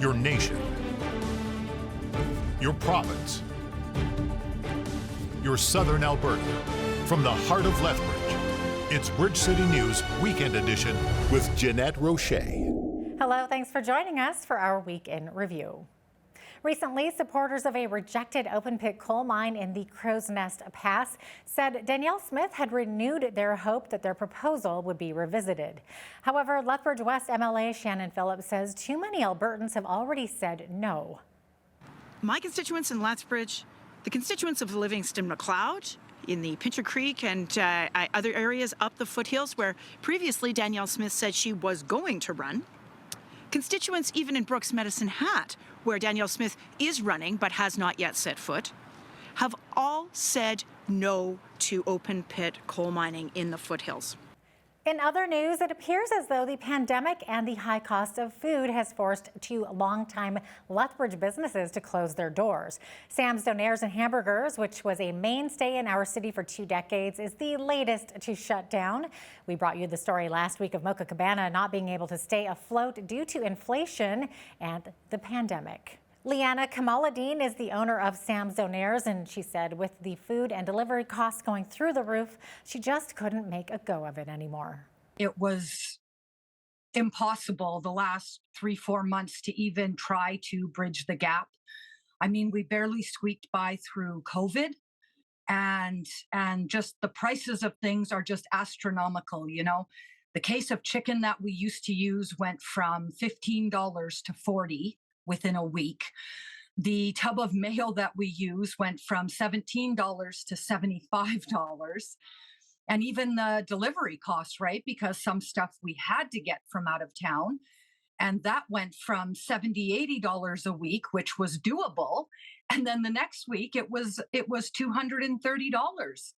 your nation, your province, your southern Alberta. From the heart of Lethbridge, it's Bridge City News Weekend Edition with Jeanette Roche. Hello, thanks for joining us for our Week in Review. Recently, supporters of a rejected open-pit coal mine in the Crow's Nest Pass said Danielle Smith had renewed their hope that their proposal would be revisited. However, Lethbridge West MLA Shannon Phillips says too many Albertans have already said no. My constituents in Lethbridge, the constituents of Livingston-McLeod, in the Pincher Creek and other areas up the foothills where previously Danielle Smith said she was going to run. Constituents even in Brooks Medicine Hat, where Danielle Smith is running but has not yet set foot, have all said no to open pit coal mining in the foothills. In other news, it appears as though the pandemic and the high cost of food has forced two longtime Lethbridge businesses to close their doors. Sam's Donaires and Hamburgers, which was a mainstay in our city for 2 decades, is the latest to shut down. We brought you the story last week of Mocha Cabana not being able to stay afloat due to inflation and the pandemic. Leanna Kamaladeen is the owner of Sam's Donaires, and she said with the food and delivery costs going through the roof, she just couldn't make a go of it anymore. It was impossible the last 3-4 months to even try to bridge the gap. I mean, we barely squeaked by through COVID, and just the prices of things are just astronomical, you know. The case of chicken that we used to use went from $15 to $40 within a week. The tub of mayo that we use went from $17 to $75. And even the delivery costs, right? Because some stuff we had to get from out of town. And that went from $70, $80 a week, which was doable. And then the next week it was $230.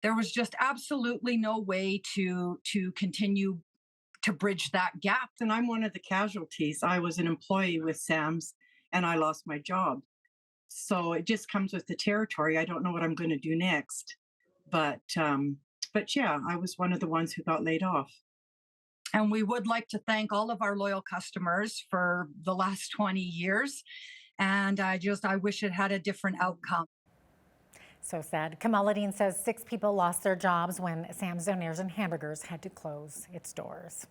There was just absolutely no way to continue to bridge that gap. And I'm one of the casualties. I was an employee with Sam's and I lost my job. So it just comes with the territory. I don't know what I'm going to do next. But yeah, I was one of the ones who got laid off. And we would like to thank all of our loyal customers for the last 20 years. And I wish it had a different outcome. So sad. Kamaladeen says 6 people lost their jobs when Sam's Donaires and Hamburgers had to close its doors.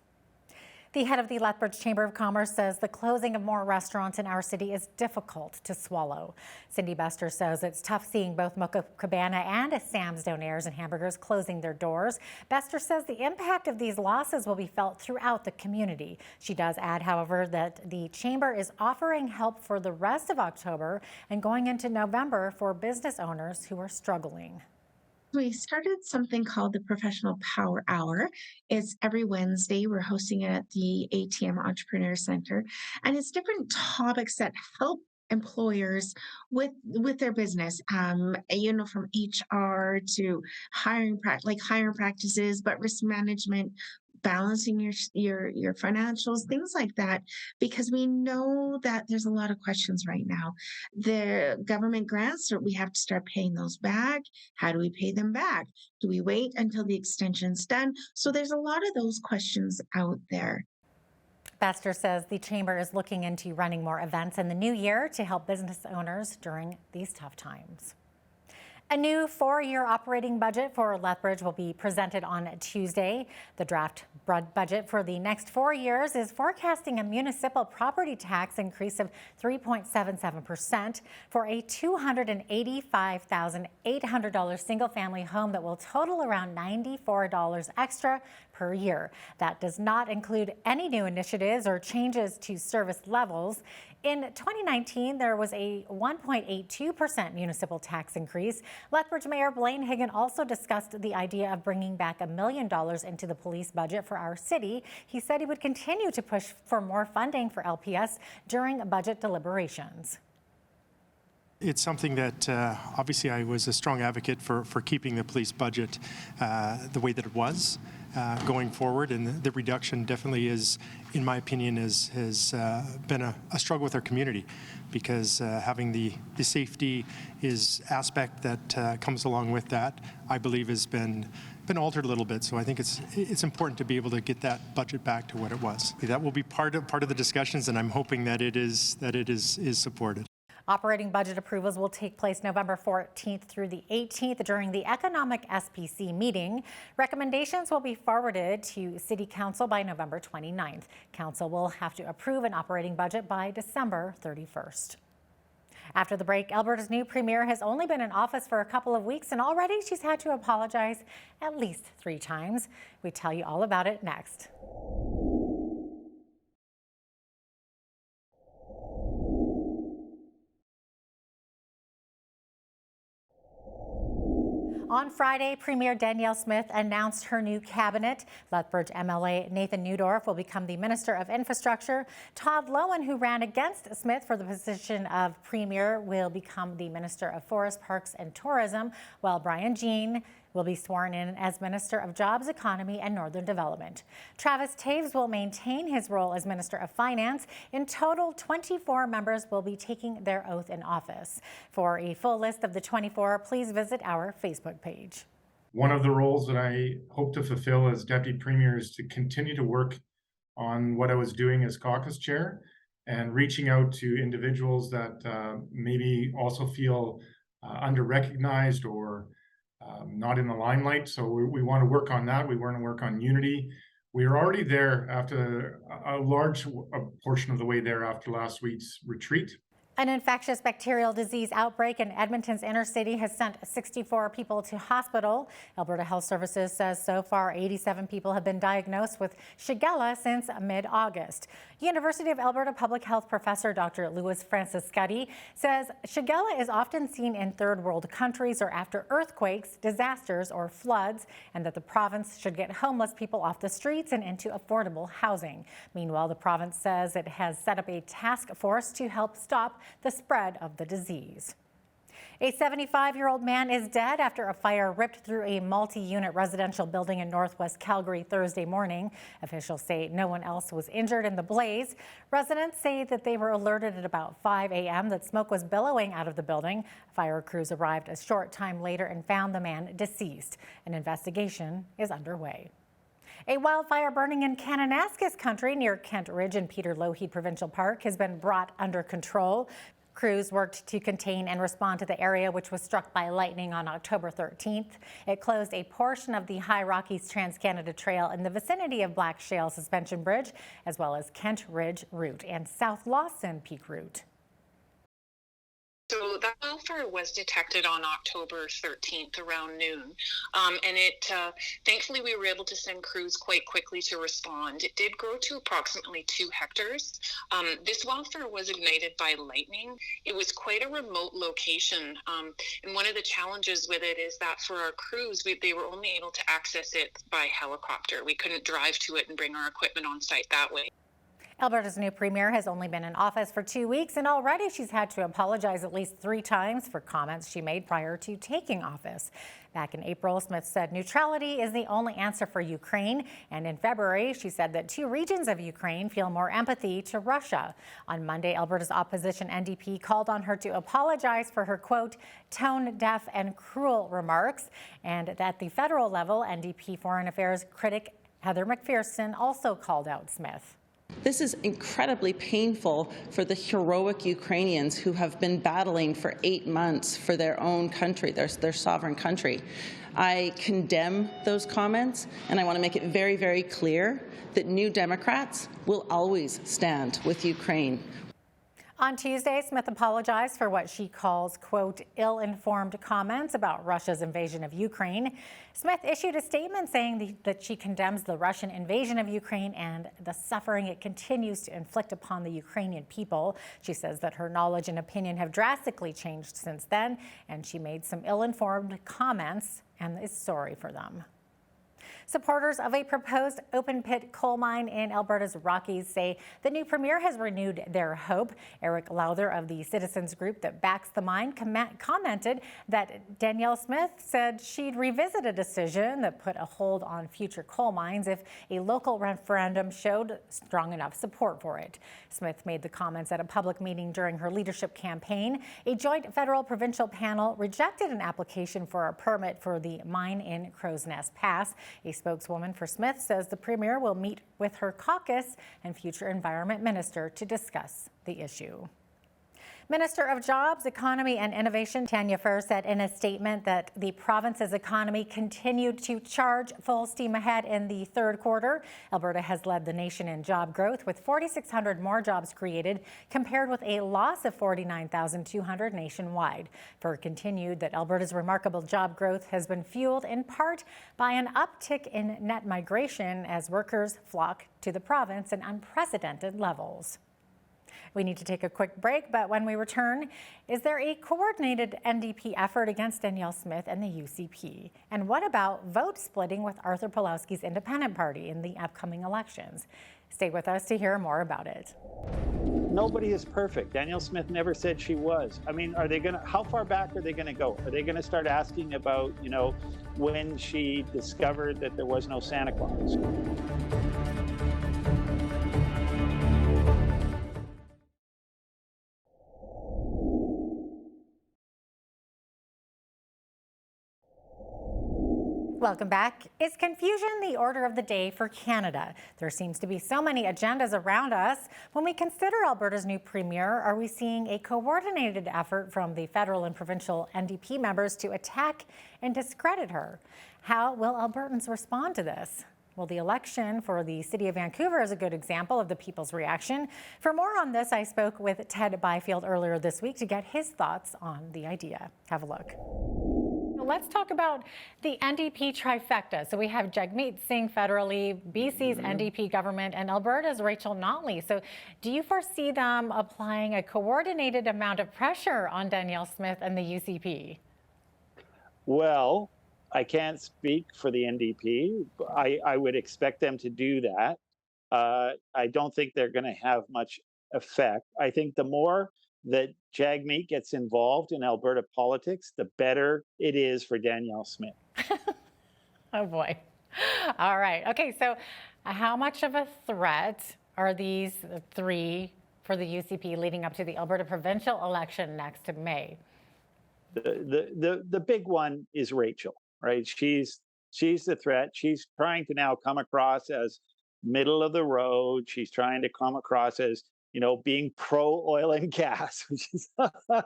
The head of the Lethbridge Chamber of Commerce says the closing of more restaurants in our city is difficult to swallow. Cindy Bester says it's tough seeing both Mocha Cabana and Sam's Donaires and Hamburgers closing their doors. Bester says the impact of these losses will be felt throughout the community. She does add, however, that the Chamber is offering help for the rest of October and going into November for business owners who are struggling. We started something called the Professional Power Hour. It's every Wednesday. We're hosting it at the ATM Entrepreneur Center. And it's different topics that help employers with their business, from HR to hiring practices, but risk management, balancing your financials, things like that, because we know that there's a lot of questions right now. The government grants, we have to start paying those back. How do we pay them back? Do we wait until the extension's done? So there's a lot of those questions out there. Bester says the Chamber is looking into running more events in the new year to help business owners during these tough times. A new 4-year operating budget for Lethbridge will be presented on Tuesday. The draft budget for the next 4 years is forecasting a municipal property tax increase of 3.77% for a $285,800 single-family home that will total around $94 extra per year. That does not include any new initiatives or changes to service levels. In 2019, there was a 1.82% municipal tax increase. Lethbridge Mayor Blaine Higgin also discussed the idea of bringing back $1 million into the police budget for our city. He said he would continue to push for more funding for LPS during budget deliberations. It's something that obviously I was a strong advocate for keeping the police budget the way that it was going forward, and the reduction definitely is, in my opinion, has been a struggle with our community, because having the safety aspect that comes along with that, I believe, has been been altered a little bit. So I think it's important to be able to get that budget back to what it was. That will be part of the discussions, and I'm hoping that it is supported. Operating budget approvals will take place November 14th through the 18th during the Economic SPC meeting. Recommendations will be forwarded to City Council by November 29th. Council will have to approve an operating budget by December 31st. After the break, Alberta's new premier has only been in office for a couple of weeks, and already she's had to apologize at least 3 times. We tell you all about it next. On Friday, Premier Danielle Smith announced her new cabinet. Lethbridge MLA Nathan Newdorf will become the Minister of Infrastructure. Todd Lowen, who ran against Smith for the position of Premier, will become the Minister of Forest, Parks and Tourism, while Brian Jean will be sworn in as Minister of Jobs, Economy and Northern Development. Travis Taves will maintain his role as Minister of Finance. In total, 24 members will be taking their oath in office. For a full list of the 24, please visit our Facebook page. One of the roles that I hope to fulfill as Deputy Premier is to continue to work on what I was doing as caucus chair and reaching out to individuals that maybe also feel under-recognized or not in the limelight. So we want to work on that. We want to work on unity. We are already there after a large portion of the way there after last week's retreat. An infectious bacterial disease outbreak in Edmonton's inner city has sent 64 people to hospital. Alberta Health Services says so far 87 people have been diagnosed with Shigella since mid-August. University of Alberta Public Health professor Dr. Louis Francis Scuddy says Shigella is often seen in third world countries or after earthquakes, disasters or floods, and that the province should get homeless people off the streets and into affordable housing. Meanwhile, the province says it has set up a task force to help stop the spread of the disease. A 75-year-old man is dead after a fire ripped through a multi-unit residential building in northwest Calgary Thursday morning. Officials say no one else was injured in the blaze. Residents say that they were alerted at about 5 a.m. that smoke was billowing out of the building. Fire crews arrived a short time later and found the man deceased. An investigation is underway. A wildfire burning in Kananaskis country near Kent Ridge and Peter Lougheed Provincial Park has been brought under control. Crews worked to contain and respond to the area, which was struck by lightning on October 13th. It closed a portion of the High Rockies Trans-Canada Trail in the vicinity of Black Shale Suspension Bridge, as well as Kent Ridge Route and South Lawson Peak Route. So that wildfire was detected on October 13th around noon, and thankfully we were able to send crews quite quickly to respond. It did grow to approximately 2 hectares. This wildfire was ignited by lightning. It was quite a remote location, and one of the challenges with it is that for our crews, they were only able to access it by helicopter. We couldn't drive to it and bring our equipment on site that way. Alberta's new premier has only been in office for 2 weeks, and already she's had to apologize at least 3 times for comments she made prior to taking office. Back in April, Smith said neutrality is the only answer for Ukraine, and in February, she said that 2 regions of Ukraine feel more empathy to Russia. On Monday, Alberta's opposition NDP called on her to apologize for her, quote, tone-deaf and cruel remarks, and at the federal level, NDP Foreign Affairs critic Heather McPherson also called out Smith. This is incredibly painful for the heroic Ukrainians who have been battling for 8 months for their own country, their sovereign country. I condemn those comments, and I want to make it very, very clear that New Democrats will always stand with Ukraine. On Tuesday, Smith apologized for what she calls, quote, ill-informed comments about Russia's invasion of Ukraine. Smith issued a statement saying that she condemns the Russian invasion of Ukraine and the suffering it continues to inflict upon the Ukrainian people. She says that her knowledge and opinion have drastically changed since then, and she made some ill-informed comments and is sorry for them. Supporters of a proposed open-pit coal mine in Alberta's Rockies say the new premier has renewed their hope. Eric Lowther of the citizens group that backs the mine commented that Danielle Smith said she'd revisit a decision that put a hold on future coal mines if a local referendum showed strong enough support for it. Smith made the comments at a public meeting during her leadership campaign. A joint federal-provincial panel rejected an application for a permit for the mine in Crow's Nest Pass. A spokeswoman for Smith says the premier will meet with her caucus and future environment minister to discuss the issue. Minister of Jobs, Economy and Innovation Tanya Furr said in a statement that the province's economy continued to charge full steam ahead in the third quarter. Alberta has led the nation in job growth with 4,600 more jobs created compared with a loss of 49,200 nationwide. Furr continued that Alberta's remarkable job growth has been fueled in part by an uptick in net migration as workers flock to the province in unprecedented levels. We need to take a quick break, but when we return, is there a coordinated NDP effort against Danielle Smith and the UCP? And what about vote splitting with Arthur Pawlowski's Independent Party in the upcoming elections? Stay with us to hear more about it. Nobody is perfect. Danielle Smith never said she was. I mean, how far back are they gonna go? Are they gonna start asking about, when she discovered that there was no Santa Claus? Welcome back. Is confusion the order of the day for Canada? There seems to be so many agendas around us. When we consider Alberta's new premier, are we seeing a coordinated effort from the federal and provincial NDP members to attack and discredit her? How will Albertans respond to this? Well, the election for the city of Vancouver is a good example of the people's reaction. For more on this, I spoke with Ted Byfield earlier this week to get his thoughts on the idea. Have a look. Let's talk about the NDP trifecta. So we have Jagmeet Singh federally, BC's NDP government, and Alberta's Rachel Notley. So do you foresee them applying a coordinated amount of pressure on Danielle Smith and the UCP? Well, I can't speak for the NDP. I would expect them to do that. I don't think they're going to have much effect. I think the more that Jagmeet gets involved in Alberta politics, the better it is for Danielle Smith. Oh boy. All right. Okay, so how much of a threat are these three for the UCP leading up to the Alberta provincial election next May? The big one is Rachel, right? She's the threat. She's trying to now come across as middle of the road. She's trying to come across as being pro oil and gas, which is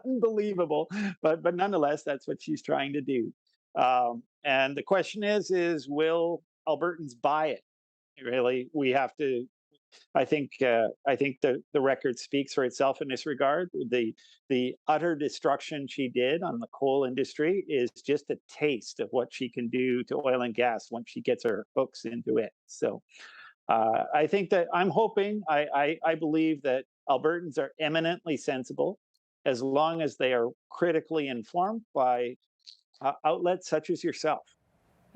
unbelievable. But nonetheless, that's what she's trying to do. And the question is will Albertans buy it? Really, we have to. I think the record speaks for itself in this regard. The utter destruction she did on the coal industry is just a taste of what she can do to oil and gas once she gets her hooks into it. So. I think that I'm hoping, I believe that Albertans are eminently sensible as long as they are critically informed by outlets such as yourself.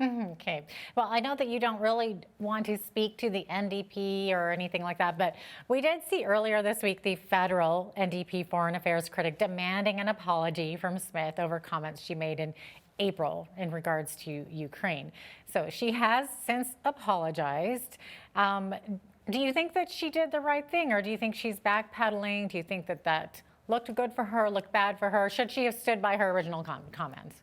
Okay. Well, I know that you don't really want to speak to the NDP or anything like that, but we did see earlier this week the federal NDP foreign affairs critic demanding an apology from Smith over comments she made in April in regards to Ukraine. So she has since apologized. Do you think that she did the right thing, or do you think she's backpedaling? Do you think that looked good for her, looked bad for her? Should she have stood by her original comments?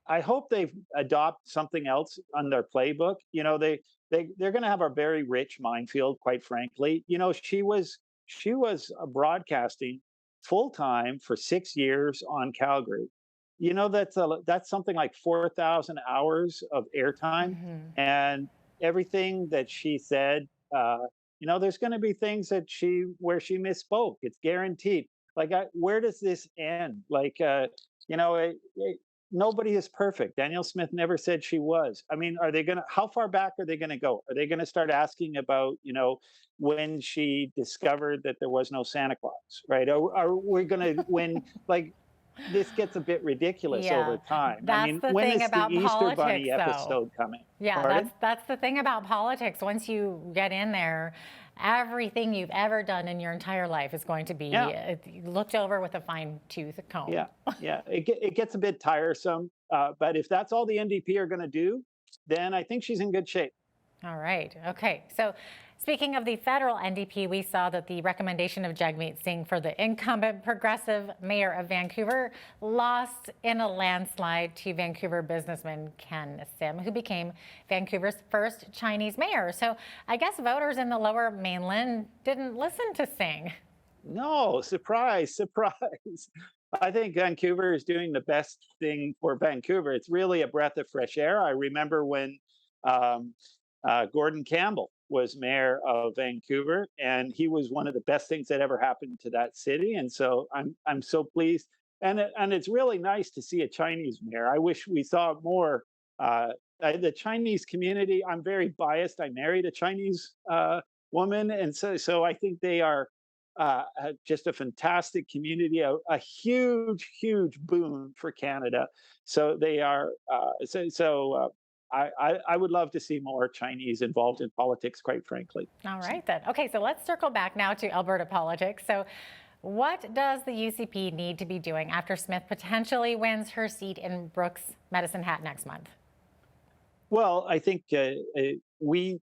I hope they adopt something else on their playbook. They're going to have a very rich minefield, quite frankly. She was broadcasting full time for 6 years on Calgary. That's something like 4,000 hours of airtime, and everything that she said. There's going to be things where she misspoke. It's guaranteed. Where does this end? Nobody is perfect. Danielle Smith never said she was. I mean, how far back are they going to go? Are they going to start asking about, when she discovered that there was no Santa Claus, right? Are we going to, this gets a bit ridiculous Yeah, over time. I that's mean, the when thing is the about Easter politics, Bunny though. episode coming? Yeah, Pardon? that's the thing about politics. Once you get in there, everything you've ever done in your entire life is going to be Yeah. looked over with a fine-tooth comb. Yeah, yeah. It gets a bit tiresome, but if that's all the NDP are going to do, then I think she's in good shape. All right. Okay. So speaking of the federal NDP, we saw that the recommendation of Jagmeet Singh for the incumbent progressive mayor of Vancouver lost in a landslide to Vancouver businessman Ken Sim, who became Vancouver's first Chinese mayor. So I guess voters in the Lower Mainland didn't listen to Singh. No, surprise, surprise. I think Vancouver is doing the best thing for Vancouver. It's really a breath of fresh air. I remember when um, Gordon Campbell was mayor of Vancouver, and he was one of the best things that ever happened to that city. And so I'm so pleased, and it's really nice to see a Chinese mayor. I wish we saw more. The Chinese community. I'm very biased. I married a Chinese woman, and so I think they are just a fantastic community, a huge, huge boon for Canada. So they are. I would love to see more Chinese involved in politics, quite frankly. All right, then. Okay, so let's circle back now to Alberta politics. So what does the UCP need to be doing after Smith potentially wins her seat in Brooks Medicine Hat next month? Well, I think we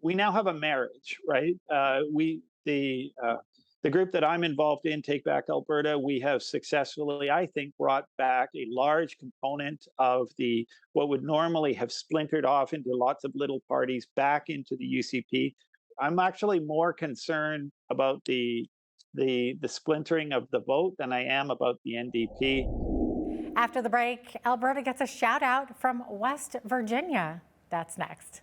now have a marriage, right? The group that I'm involved in, Take Back Alberta, we have successfully, I think, brought back a large component of the what would normally have splintered off into lots of little parties back into the UCP. I'm actually more concerned about the splintering of the vote than I am about the NDP. After the break, Alberta gets a shout out from West Virginia. That's next.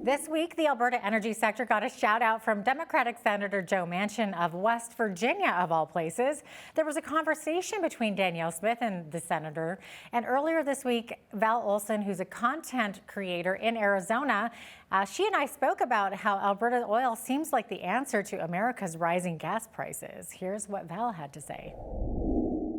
This week, the Alberta energy sector got a shout out from Democratic Senator Joe Manchin of West Virginia, of all places. There was a conversation between Danielle Smith and the senator. And earlier this week, Val Olson, who's a content creator in Arizona, she and I spoke about how Alberta oil seems like the answer to America's rising gas prices. Here's what Val had to say.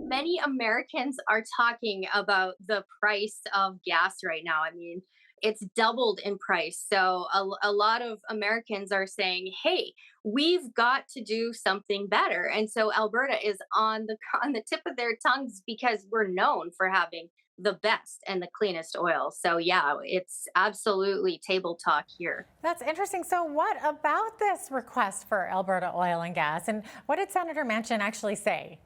Many Americans are talking about the price of gas right now. I mean, it's doubled in price. So a lot of Americans are saying, hey, we've got to do something better. And so Alberta is on the tip of their tongues because we're known for having the best and the cleanest oil. So yeah, it's absolutely table talk here. That's interesting. So what about this request for Alberta oil and gas? And what did Senator Manchin actually say?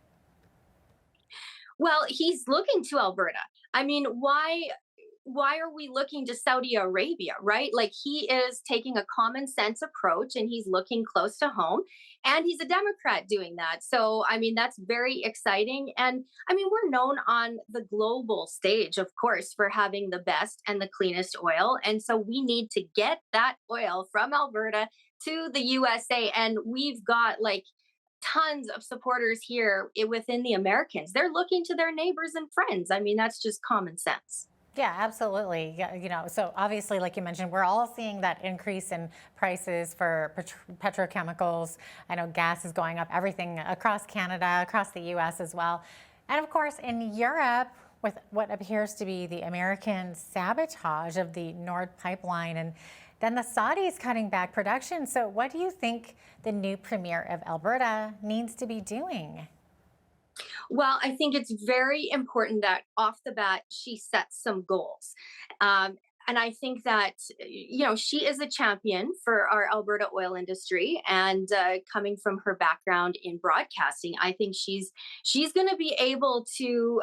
Well, he's looking to Alberta. I mean, why are we looking to Saudi Arabia, right? Like, he is taking a common sense approach and he's looking close to home, and he's a Democrat doing that. So, I mean, that's very exciting. And I mean, we're known on the global stage, of course, for having the best and the cleanest oil. And so we need to get that oil from Alberta to the USA. And we've got like tons of supporters here within the Americans. They're looking to their neighbors and friends. I mean, that's just common sense. Yeah, absolutely. Yeah, you know, so obviously, like you mentioned, we're all seeing that increase in prices for petrochemicals. I know gas is going up, everything across Canada, across the U.S. as well. And of course, in Europe, with what appears to be the American sabotage of the Nord pipeline, and then the Saudis cutting back production. So what do you think the new premier of Alberta needs to be doing? Well, I think it's very important that off the bat, she sets some goals. And I think that, you know, she is a champion for our Alberta oil industry. And coming from her background in broadcasting, I think she's going to be able to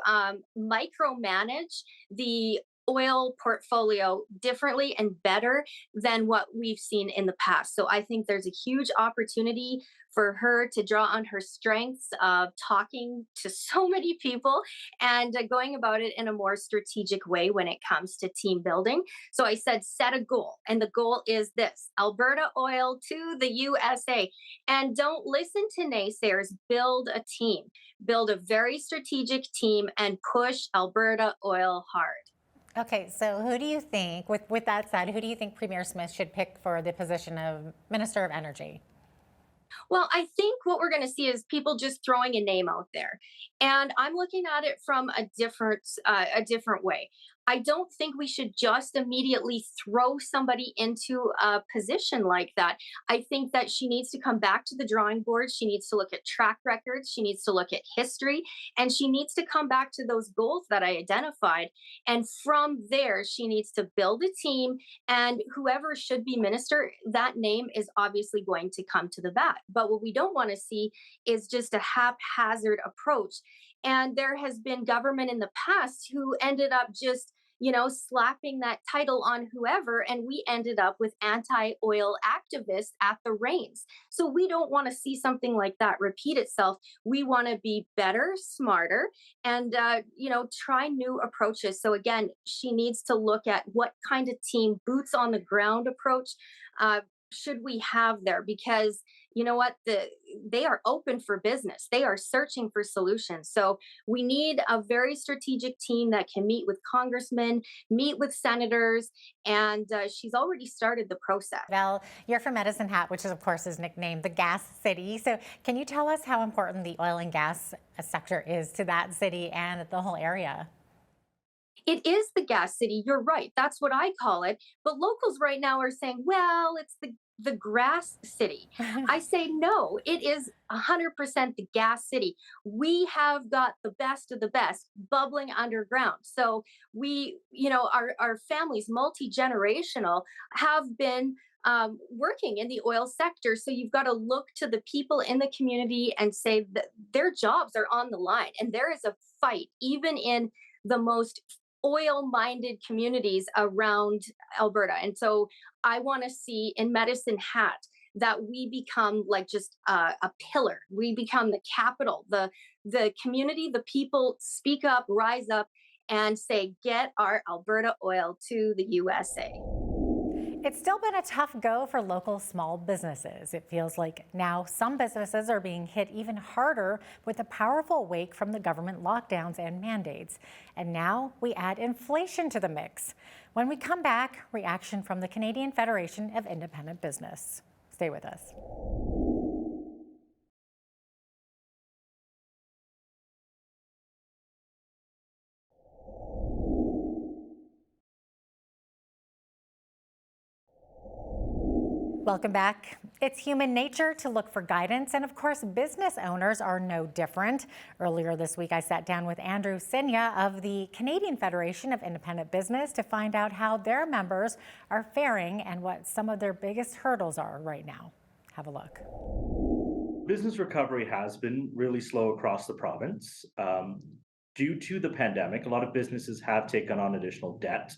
micromanage the oil portfolio differently and better than what we've seen in the past. So I think there's a huge opportunity for her to draw on her strengths of talking to so many people and going about it in a more strategic way when it comes to team building. So I said, set a goal. And the goal is this: Alberta oil to the USA. And don't listen to naysayers, build a team, build a very strategic team and push Alberta oil hard. Okay, so who do you think, with that said, who do you think Premier Smith should pick for the position of Minister of Energy? Well, I think what we're going to see is people just throwing a name out there, and I'm looking at it from a different way. I don't think we should just immediately throw somebody into a position like that. I think that she needs to come back to the drawing board. She needs to look at track records. She needs to look at history, and she needs to come back to those goals that I identified. And from there, she needs to build a team, and whoever should be minister, that name is obviously going to come to the bat. But what we don't want to see is just a haphazard approach. And there has been government in the past who ended up just, slapping that title on whoever, and we ended up with anti-oil activists at the reins. So we don't want to see something like that repeat itself. We want to be better, smarter, and try new approaches. So again, she needs to look at what kind of team, boots on the ground approach should we have there, because you know what, they are open for business, they are searching for solutions. So we need a very strategic team that can meet with congressmen, meet with senators, and she's already started the process. Val, you're from Medicine Hat, which is of course is nicknamed the gas city. So can you tell us how important the oil and gas sector is to that city and the whole area? It is the gas city. You're right. That's what I call it. But locals right now are saying, well, it's the grass city. I say, no, it is 100% the gas city. We have got the best of the best bubbling underground. So we, our families, multi-generational, have been working in the oil sector. So you've got to look to the people in the community and say that their jobs are on the line. And there is a fight, even in the most oil-minded communities around Alberta. And so I want to see in Medicine Hat that we become like just a pillar. We become the capital, the community, the people speak up, rise up, and say, get our Alberta oil to the USA. It's still been a tough go for local small businesses. It feels like now some businesses are being hit even harder with a powerful wake from the government lockdowns and mandates. And now we add inflation to the mix. When we come back, reaction from the Canadian Federation of Independent Business. Stay with us. Welcome back. It's human nature to look for guidance, and of course, business owners are no different. Earlier this week, I sat down with Andrew Sinya of the Canadian Federation of Independent Business to find out how their members are faring and what some of their biggest hurdles are right now. Have a look. Business recovery has been really slow across the province. Due to the pandemic, a lot of businesses have taken on additional debt.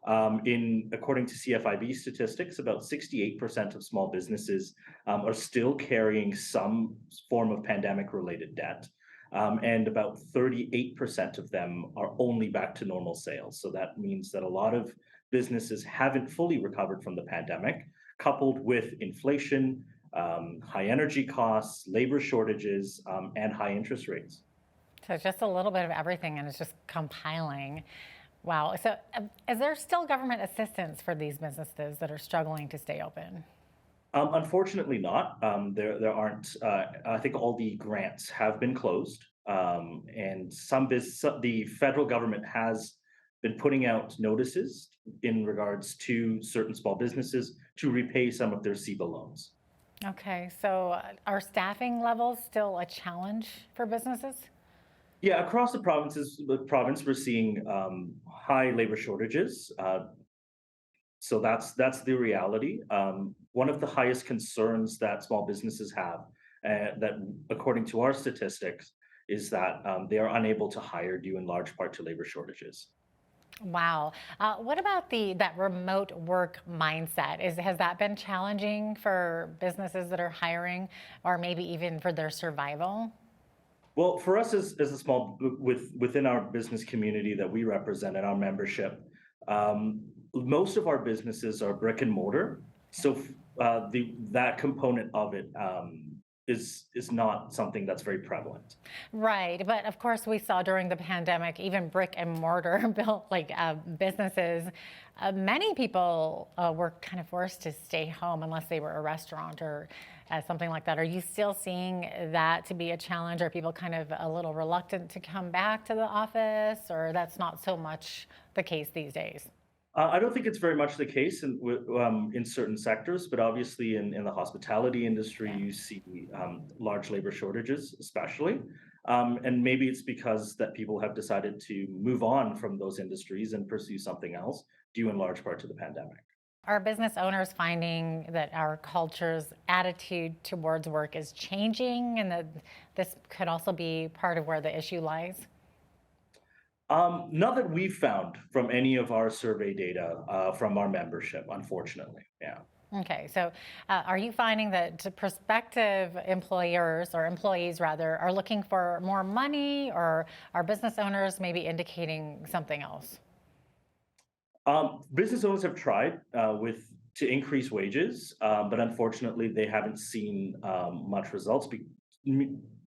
According to CFIB statistics, about 68% of small businesses are still carrying some form of pandemic-related debt, and about 38% of them are only back to normal sales. So that means that a lot of businesses haven't fully recovered from the pandemic, coupled with inflation, high energy costs, labor shortages, and high interest rates. So it's just a little bit of everything, and it's just compiling. Wow. So is there still government assistance for these businesses that are struggling to stay open? Unfortunately not. There aren't. I think all the grants have been closed, and the federal government has been putting out notices in regards to certain small businesses to repay some of their CEBA loans. Okay. So are staffing levels still a challenge for businesses? Yeah, across the province, we're seeing high labor shortages. So that's the reality. One of the highest concerns that small businesses have, that according to our statistics, is that they are unable to hire due in large part to labor shortages. Wow. What about that remote work mindset? Has that been challenging for businesses that are hiring, or maybe even for their survival? Well, for us as a small within our business community that we represent in our membership, most of our businesses are brick and mortar. So that component of it is not something that's very prevalent. Right, but of course we saw during the pandemic, even brick and mortar built businesses, many people were kind of forced to stay home unless they were a restaurant or something like that. Are you still seeing that to be a challenge? Are people kind of a little reluctant to come back to the office, or that's not so much the case these days? I don't think it's very much the case in certain sectors, but obviously in the hospitality industry, you see large labor shortages, especially. And maybe it's because that people have decided to move on from those industries and pursue something else, due in large part to the pandemic. Are business owners finding that our culture's attitude towards work is changing, and that this could also be part of where the issue lies? Not that we've found from any of our survey data from our membership, unfortunately. Yeah. Okay, so are you finding that prospective employers or employees rather are looking for more money, or are business owners maybe indicating something else? Business owners have tried to increase wages, but unfortunately they haven't seen much results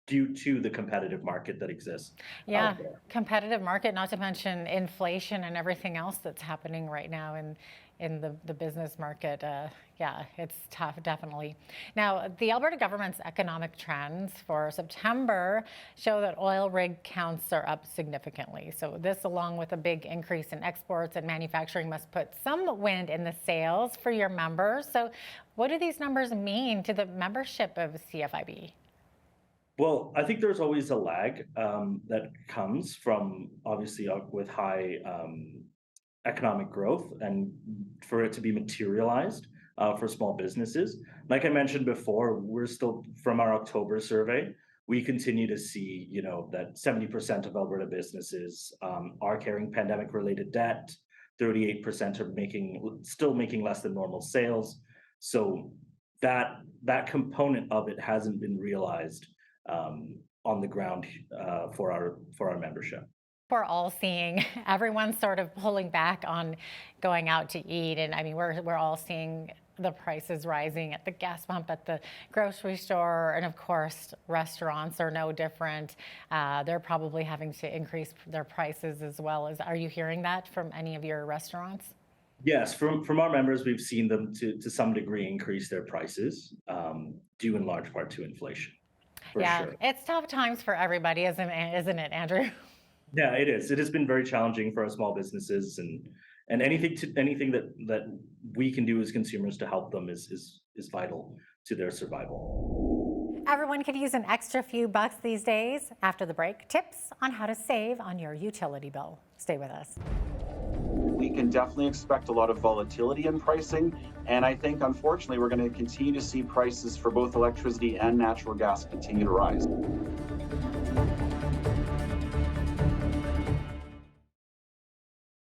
due to the competitive market that exists Yeah, out there. competitive market, not to mention inflation and everything else that's happening right now in the business market. Yeah, it's tough, definitely. Now, the Alberta government's economic trends for September show that oil rig counts are up significantly. So this, along with a big increase in exports and manufacturing, must put some wind in the sails for your members. So what do these numbers mean to the membership of CFIB? Well, I think there's always a lag that comes from obviously with high economic growth, and for it to be materialized for small businesses. Like I mentioned before, we're still, from our October survey, we continue to see, that 70% of Alberta businesses are carrying pandemic-related debt. 38% are still making less than normal sales. So that component of it hasn't been realized on the ground for our membership. We're all seeing everyone's sort of pulling back on going out to eat, and I mean we're all seeing the prices rising at the gas pump, at the grocery store, and of course restaurants are no different. They're probably having to increase their prices as well. Are you hearing that from any of your restaurants? Yes, from our members, we've seen them to some degree increase their prices, due in large part to inflation. Yeah, sure. It's tough times for everybody, isn't it, Andrew? Yeah, it is. It has been very challenging for our small businesses, and anything that we can do as consumers to help them is vital to their survival. Everyone could use an extra few bucks these days. After the break, tips on how to save on your utility bill. Stay with us. We can definitely expect a lot of volatility in pricing, and I think unfortunately we're going to continue to see prices for both electricity and natural gas continue to rise.